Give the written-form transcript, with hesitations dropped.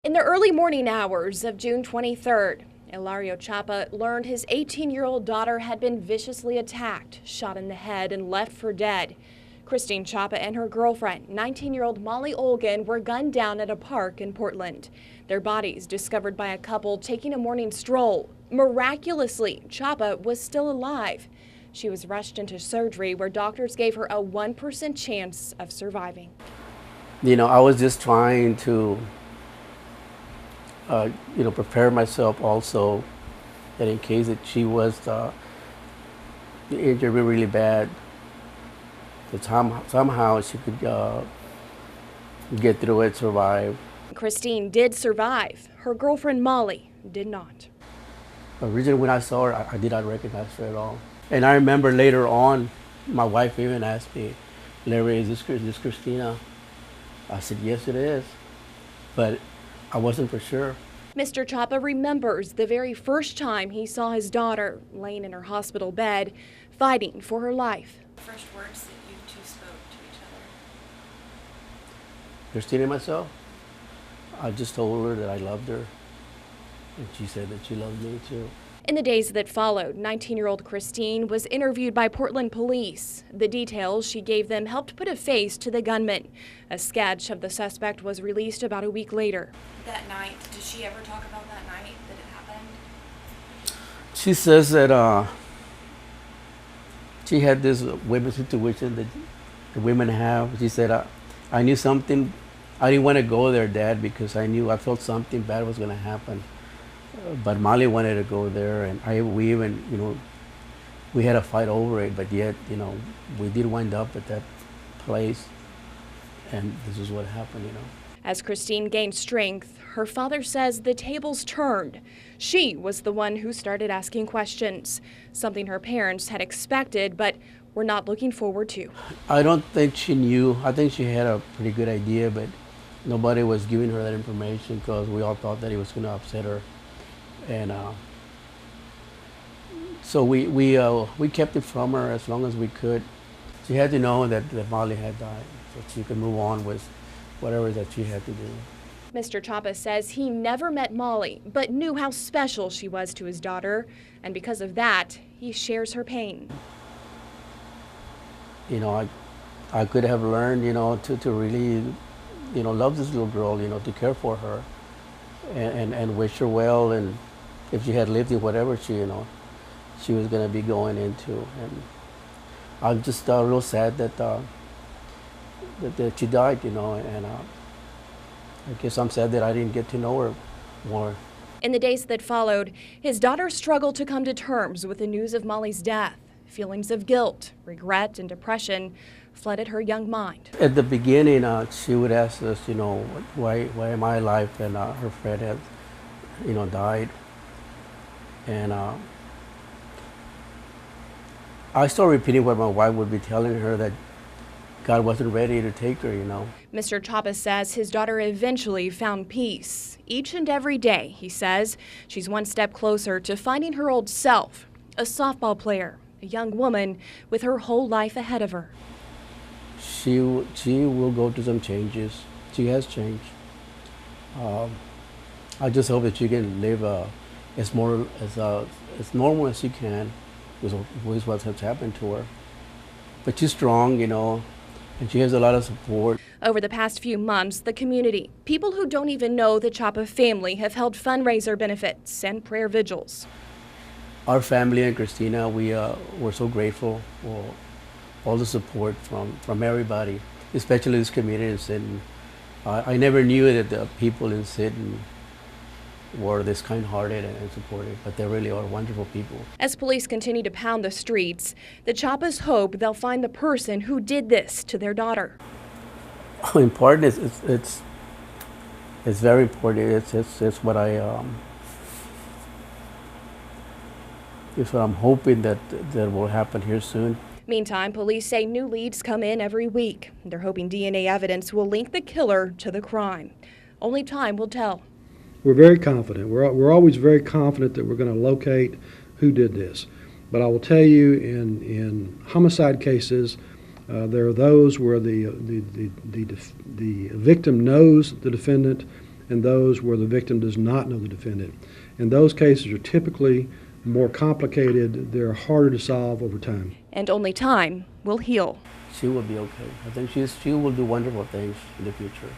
In the early morning hours of June 23rd, Ilario Chapa learned his 18-year-old daughter had been viciously attacked, shot in the head, and left for dead. Christine Chapa and her girlfriend, 19-year-old Molly Olgan, were gunned down at a park in Portland. Their bodies discovered by a couple taking a morning stroll. Miraculously, Chapa was still alive. She was rushed into surgery where doctors gave her a 1% chance of surviving. I was just trying to prepare myself also that in case that she was the injury really bad, that somehow she could get through it, survive. Christine did survive. Her girlfriend Molly did not. Originally when I saw her, I did not recognize her at all. And I remember later on, my wife even asked me, "Larry, is this Christina?" I said, "Yes, it is." But I wasn't for sure. Mr. Chapa remembers the very first time he saw his daughter laying in her hospital bed, fighting for her life. First words that you two spoke to each other. Christina and myself, I just told her that I loved her, and she said that she loved me too. In the days that followed, 19-year-old Christine was interviewed by Portland police. The details she gave them helped put a face to the gunman. A sketch of the suspect was released about a week later. That night, did she ever talk about that night that it happened? She says that she had this women's intuition that the women have. She said, I knew something. I didn't want to go there, Dad, because I felt something bad was going to happen. But Molly wanted to go there, and we even, we had a fight over it, but yet, we did wind up at that place, and this is what happened, As Christine gained strength, her father says the tables turned. She was the one who started asking questions, something her parents had expected but were not looking forward to. I don't think she knew. I think she had a pretty good idea, but nobody was giving her that information because we all thought that it was going to upset her. And so we kept it from her as long as we could. She had to know that Molly had died, so she could move on with whatever that she had to do. Mr. Chapa says he never met Molly, but knew how special she was to his daughter, and because of that, he shares her pain. I could have learned, to really, love this little girl, to care for her, and wish her well, and if she had lived in whatever she was going to be going into. And I'm just real sad that she died, and I guess I'm sad that I didn't get to know her more. In the days that followed, his daughter struggled to come to terms with the news of Molly's death. Feelings of guilt, regret, and depression flooded her young mind. At the beginning, she would ask us, why am I alive, and her friend had, died. And I started repeating what my wife would be telling her, that God wasn't ready to take her, Mr. Chapa says his daughter eventually found peace. Each and every day, he says, she's one step closer to finding her old self, a softball player, a young woman with her whole life ahead of her. She will go through some changes. She has changed. I just hope that she can live as normal as she can with what has happened to her. But she's strong, and she has a lot of support. Over the past few months, the community, people who don't even know the Chapa family, have held fundraiser benefits and prayer vigils. Our family and Christina, we're so grateful for all the support from everybody, especially this community in Sinton. I never knew that the people in Sinton were this kind-hearted and supportive, but they really are wonderful people. As police continue to pound the streets, the Chapas hope they'll find the person who did this to their daughter. Important, it's very important. It's what I'm hoping that will happen here soon. Meantime, police say new leads come in every week. They're hoping DNA evidence will link the killer to the crime. Only time will tell. We're very confident. We're always very confident that we're going to locate who did this. But I will tell you, in homicide cases, there are those where the victim knows the defendant and those where the victim does not know the defendant. And those cases are typically more complicated. They're harder to solve over time. And only time will heal. She will be okay. I think she will do wonderful things in the future.